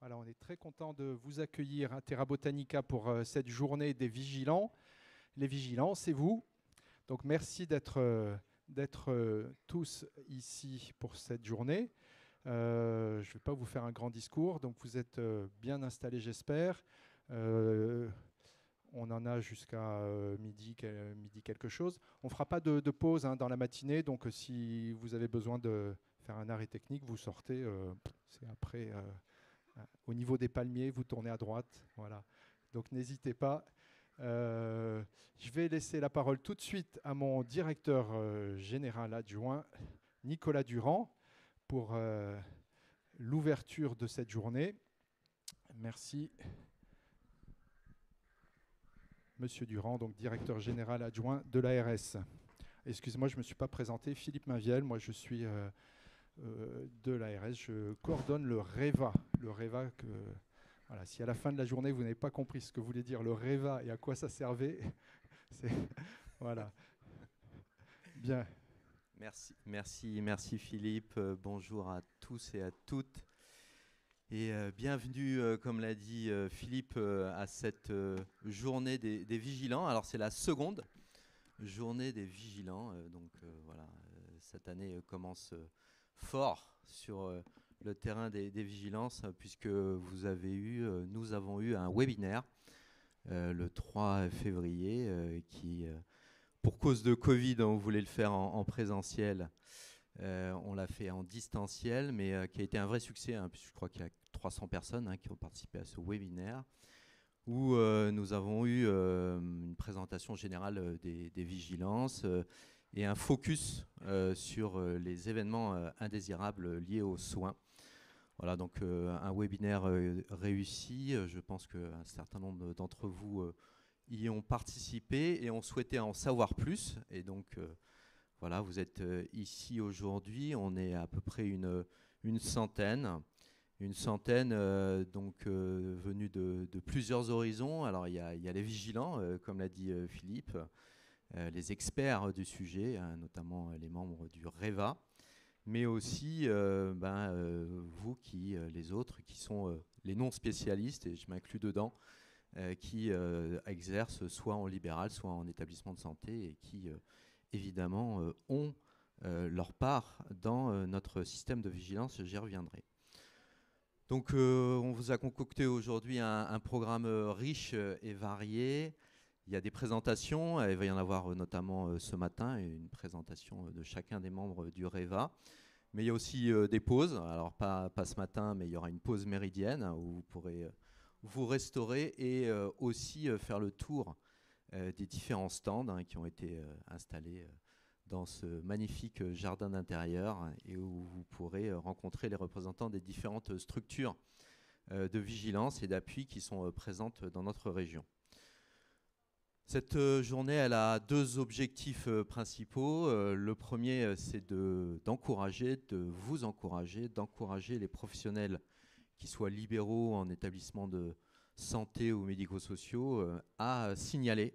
Voilà, on est très content de vous accueillir à Terra Botanica pour cette journée des vigilants. Les vigilants, c'est vous. Donc merci d'être tous ici pour cette journée. Je ne vais pas vous faire un grand discours, donc vous êtes bien installés, j'espère. On en a jusqu'à midi quelque chose. On ne fera pas de pause dans la matinée, donc si vous avez besoin de faire un arrêt technique, vous sortez, c'est après, au niveau des palmiers, vous tournez à droite. Voilà. Donc n'hésitez pas. Je vais laisser la parole tout de suite à mon directeur général adjoint, Nicolas Durand, pour l'ouverture de cette journée. Merci. Monsieur Durand, donc directeur général adjoint de l'ARS. Excusez-moi, je ne me suis pas présenté. Philippe Mainviel, moi je suis de l'ARS. Je coordonne le REVA. Le REVA, voilà, si à la fin de la journée vous n'avez pas compris ce que voulait dire le REVA et à quoi ça servait, voilà. Bien. Merci Philippe. Bonjour à tous et à toutes. Et bienvenue, comme l'a dit Philippe, à cette journée des vigilants. Alors c'est la seconde journée des vigilants. Voilà, cette année commence fort sur le terrain des vigilances, puisque nous avons eu un webinaire le 3 février qui, pour cause de Covid, on voulait le faire en présentiel. On l'a fait en distanciel, mais qui a été un vrai succès, puisque je crois qu'il y a 300 personnes qui ont participé à ce webinaire, où nous avons eu une présentation générale des vigilances et un focus sur les événements indésirables liés aux soins. Voilà, donc un webinaire réussi. Je pense qu'un certain nombre d'entre vous y ont participé et ont souhaité en savoir plus. Et donc, voilà, vous êtes ici aujourd'hui. On est à peu près une centaine. Une centaine venus de plusieurs horizons. Alors, il y a les vigilants, comme l'a dit Philippe, les experts du sujet, notamment les membres du REVA, mais aussi vous, les autres, qui sont les non-spécialistes, et je m'inclus dedans, qui exercent soit en libéral, soit en établissement de santé, et qui, évidemment, ont leur part dans notre système de vigilance. J'y reviendrai. Donc, on vous a concocté aujourd'hui un programme riche et varié. Il y a des présentations, il va y en avoir notamment ce matin, une présentation de chacun des membres du REVA. Mais il y a aussi des pauses, alors pas ce matin, mais il y aura une pause méridienne où vous pourrez vous restaurer et aussi faire le tour des différents stands qui ont été installés dans ce magnifique jardin d'intérieur et où vous pourrez rencontrer les représentants des différentes structures de vigilance et d'appui qui sont présentes dans notre région. Cette journée, elle a deux objectifs principaux. Le premier, c'est d'encourager les professionnels qui soient libéraux en établissement de santé ou médico-sociaux à signaler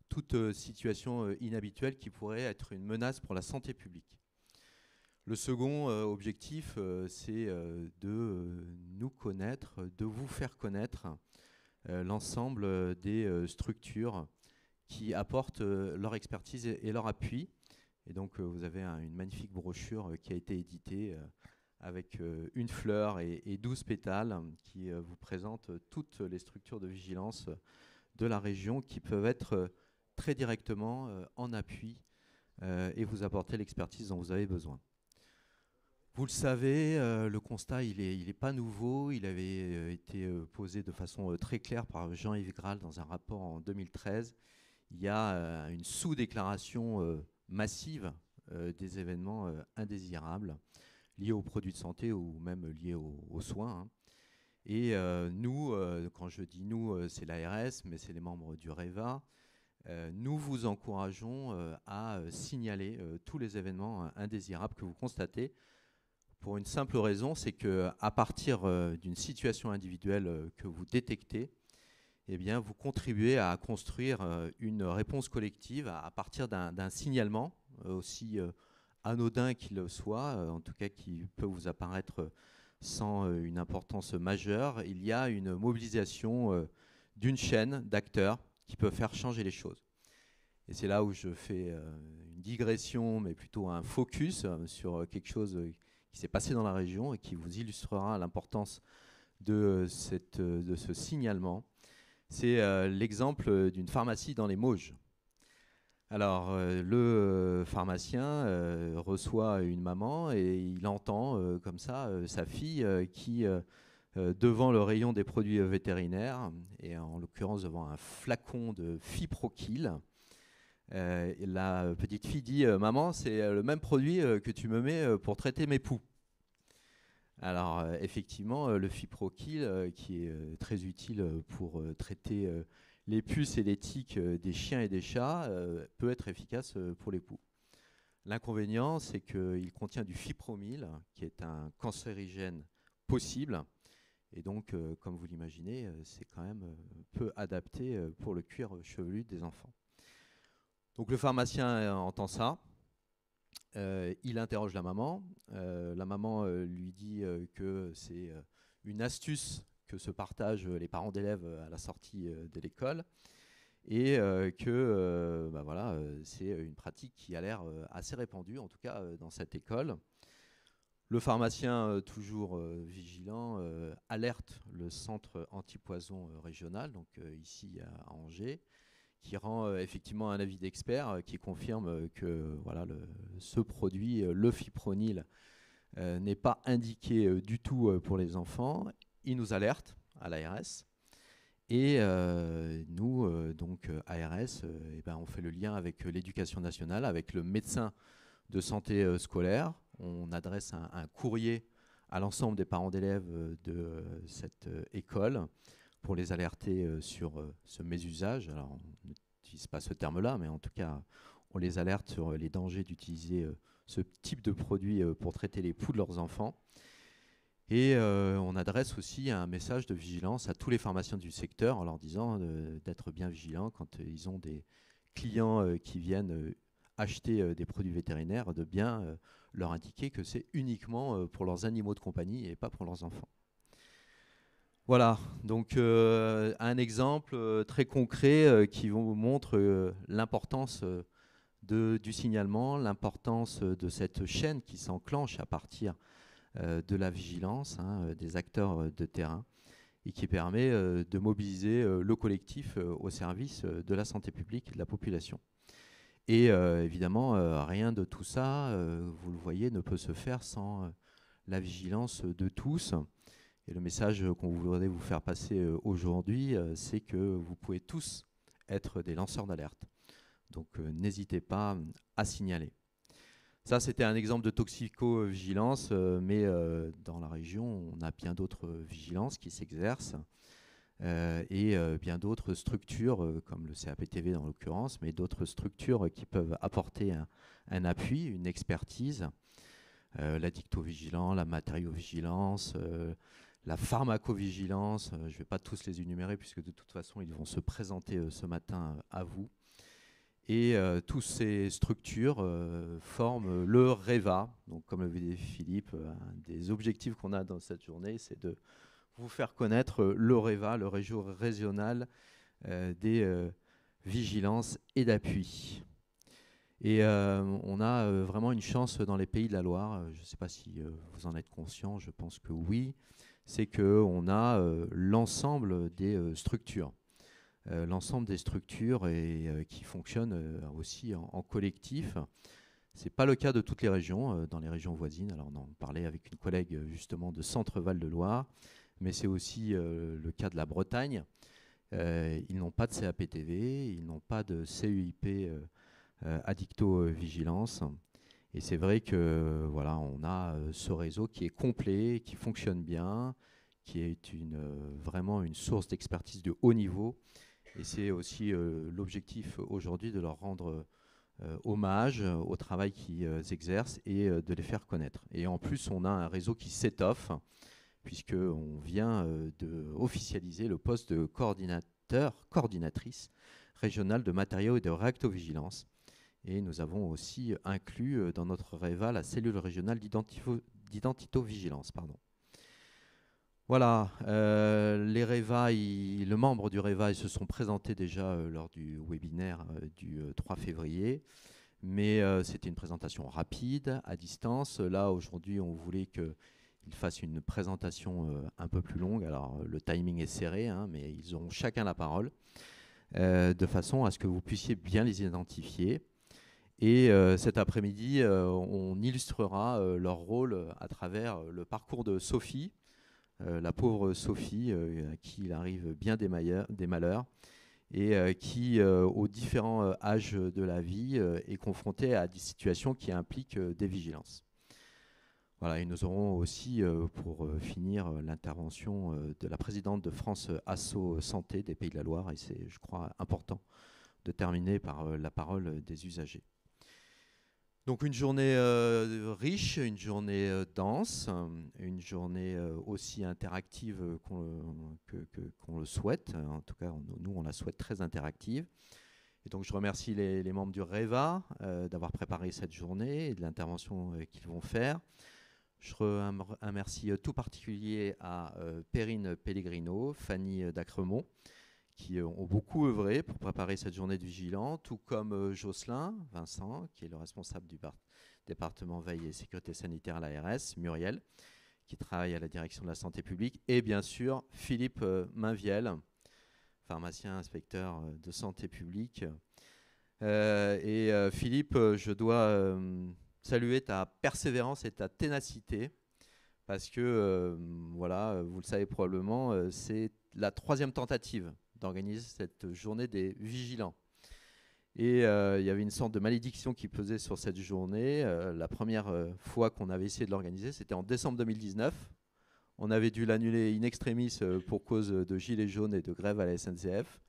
toute situation inhabituelle qui pourrait être une menace pour la santé publique. Le second objectif, c'est de nous connaître, de vous faire connaître l'ensemble des structures qui apportent leur expertise et leur appui. Et donc, vous avez une magnifique brochure qui a été éditée avec une fleur et 12 pétales qui vous présente toutes les structures de vigilance de la région qui peuvent être très directement en appui et vous apporter l'expertise dont vous avez besoin. Vous le savez, le constat, il est pas nouveau. Il avait été posé de façon très claire par Jean-Yves Graal dans un rapport en 2013. Il y a une sous-déclaration massive des événements indésirables liés aux produits de santé ou même liés aux soins. Et nous, quand je dis nous, c'est l'ARS, mais c'est les membres du REVA, nous vous encourageons à signaler tous les événements indésirables que vous constatez pour une simple raison, c'est qu'à partir d'une situation individuelle que vous détectez, eh bien, vous contribuez à construire une réponse collective à partir d'un signalement, aussi anodin qu'il soit, en tout cas qui peut vous apparaître sans une importance majeure, il y a une mobilisation d'une chaîne d'acteurs qui peut faire changer les choses. Et c'est là où je fais une digression, mais plutôt un focus sur quelque chose qui s'est passé dans la région et qui vous illustrera l'importance de ce signalement. C'est l'exemple d'une pharmacie dans les Mauges. Alors, le pharmacien reçoit une maman et il entend comme ça sa fille qui, devant le rayon des produits vétérinaires, et en l'occurrence devant un flacon de Fiproquil, la petite fille dit maman, c'est le même produit que tu me mets pour traiter mes poux. Alors, effectivement, le Fiproquil, qui est très utile pour traiter les puces et les tiques des chiens et des chats, peut être efficace pour les poux. L'inconvénient, c'est qu'il contient du fipromyle, qui est un cancérigène possible. Et donc, comme vous l'imaginez, c'est quand même peu adapté pour le cuir chevelu des enfants. Donc, le pharmacien entend ça. Il interroge la maman. La maman lui dit que c'est une astuce que se partagent les parents d'élèves à la sortie de l'école et que voilà, c'est une pratique qui a l'air assez répandue, en tout cas dans cette école. Le pharmacien, toujours vigilant, alerte le centre antipoison régional, donc ici à Angers, qui rend effectivement un avis d'expert qui confirme que voilà, ce produit, le fipronil, n'est pas indiqué du tout pour les enfants. Il nous alerte à l'ARS. Et nous, donc ARS, on fait le lien avec l'éducation nationale, avec le médecin de santé scolaire. On adresse un courrier à l'ensemble des parents d'élèves de cette école pour les alerter sur ce mésusage. Alors, on n'utilise pas ce terme-là, mais en tout cas, on les alerte sur les dangers d'utiliser ce type de produit pour traiter les poux de leurs enfants. Et on adresse aussi un message de vigilance à tous les pharmaciens du secteur en leur disant d'être bien vigilants quand ils ont des clients qui viennent acheter des produits vétérinaires, de bien leur indiquer que c'est uniquement pour leurs animaux de compagnie et pas pour leurs enfants. Voilà, donc un exemple très concret qui vous montre l'importance du signalement, l'importance de cette chaîne qui s'enclenche à partir de la vigilance des acteurs de terrain et qui permet de mobiliser le collectif au service de la santé publique et de la population. Et évidemment, rien de tout ça, vous le voyez, ne peut se faire sans la vigilance de tous. Et le message qu'on voudrait vous faire passer aujourd'hui, c'est que vous pouvez tous être des lanceurs d'alerte. Donc n'hésitez pas à signaler. Ça, c'était un exemple de toxicovigilance, mais dans la région, on a bien d'autres vigilances qui s'exercent et bien d'autres structures, comme le CAPTV dans l'occurrence, mais d'autres structures qui peuvent apporter un appui, une expertise, la dictovigilance, la matériovigilance, la pharmacovigilance. Je ne vais pas tous les énumérer puisque de toute façon, ils vont se présenter ce matin à vous. Et toutes ces structures forment le REVA. Donc, comme le dit Philippe, un des objectifs qu'on a dans cette journée, c'est de vous faire connaître le REVA, le réseau régional des vigilances et d'appui. Et on a vraiment une chance dans les Pays de la Loire. Je ne sais pas si vous en êtes conscient, je pense que oui. C'est qu'on a l'ensemble des structures. L'ensemble des structures qui fonctionnent aussi en collectif. Ce n'est pas le cas de toutes les régions, dans les régions voisines. Alors on en parlait avec une collègue justement de Centre-Val de Loire, mais c'est aussi le cas de la Bretagne. Ils n'ont pas de CAPTV, ils n'ont pas de CEIP addicto-vigilance. Et c'est vrai que voilà, on a ce réseau qui est complet, qui fonctionne bien, qui est vraiment une source d'expertise de haut niveau. Et c'est aussi l'objectif aujourd'hui de leur rendre hommage au travail qu'ils exercent et de les faire connaître. Et en plus, on a un réseau qui s'étoffe, puisqu'on vient officialiser le poste de coordinatrice régionale de matériaux et de réactovigilance. Et nous avons aussi inclus dans notre REVA la cellule régionale d'identitovigilance. Voilà, les réveils, le membre du réveil se sont présentés déjà lors du webinaire du 3 février, mais c'était une présentation rapide, à distance. Là, aujourd'hui, on voulait qu'ils fassent une présentation un peu plus longue. Alors, le timing est serré, hein, mais ils auront chacun la parole, de façon à ce que vous puissiez bien les identifier. Et cet après-midi, on illustrera leur rôle à travers le parcours de Sophie, la pauvre Sophie, à qui il arrive bien des malheurs, et qui, aux différents âges de la vie, est confrontée à des situations qui impliquent des vigilances. Voilà, et nous aurons aussi, pour finir, l'intervention de la présidente de France Asso Santé des Pays de la Loire, et c'est, je crois, important de terminer par la parole des usagers. Donc une journée riche, une journée dense, une journée aussi interactive qu'on le souhaite. En tout cas, nous, on la souhaite très interactive. Et donc je remercie les membres du REVA d'avoir préparé cette journée et de l'intervention qu'ils vont faire. Je remercie tout particulier à Perrine Pellegrino, Fanny Dacremont, qui ont beaucoup œuvré pour préparer cette journée de vigilant, tout comme Jocelyn Vincent, qui est le responsable du département veille et sécurité sanitaire à l'ARS, Muriel, qui travaille à la direction de la santé publique, et bien sûr Philippe Mainviel, pharmacien inspecteur de santé publique. Philippe, je dois saluer ta persévérance et ta ténacité, parce que, voilà, vous le savez probablement, c'est la 3e tentative d'organiser cette journée des vigilants. Et il y avait une sorte de malédiction qui pesait sur cette journée. La première fois qu'on avait essayé de l'organiser, c'était en décembre 2019. On avait dû l'annuler in extremis pour cause de gilets jaunes et de grève à la SNCF.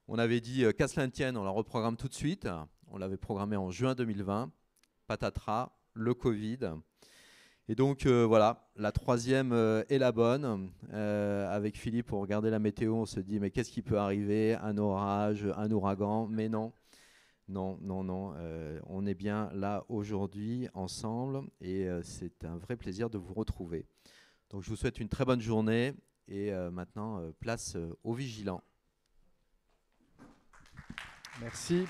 On avait dit qu'à cela ne tienne, on la reprogramme tout de suite. On l'avait programmée en juin 2020. Patatras, le Covid. Et donc voilà, la 3e est la bonne. Avec Philippe, on regardait la météo, on se dit mais qu'est-ce qui peut arriver? Un orage, un ouragan? Mais non, non, non, non. On est bien là aujourd'hui ensemble et c'est un vrai plaisir de vous retrouver. Donc je vous souhaite une très bonne journée et maintenant place aux vigilants. Merci.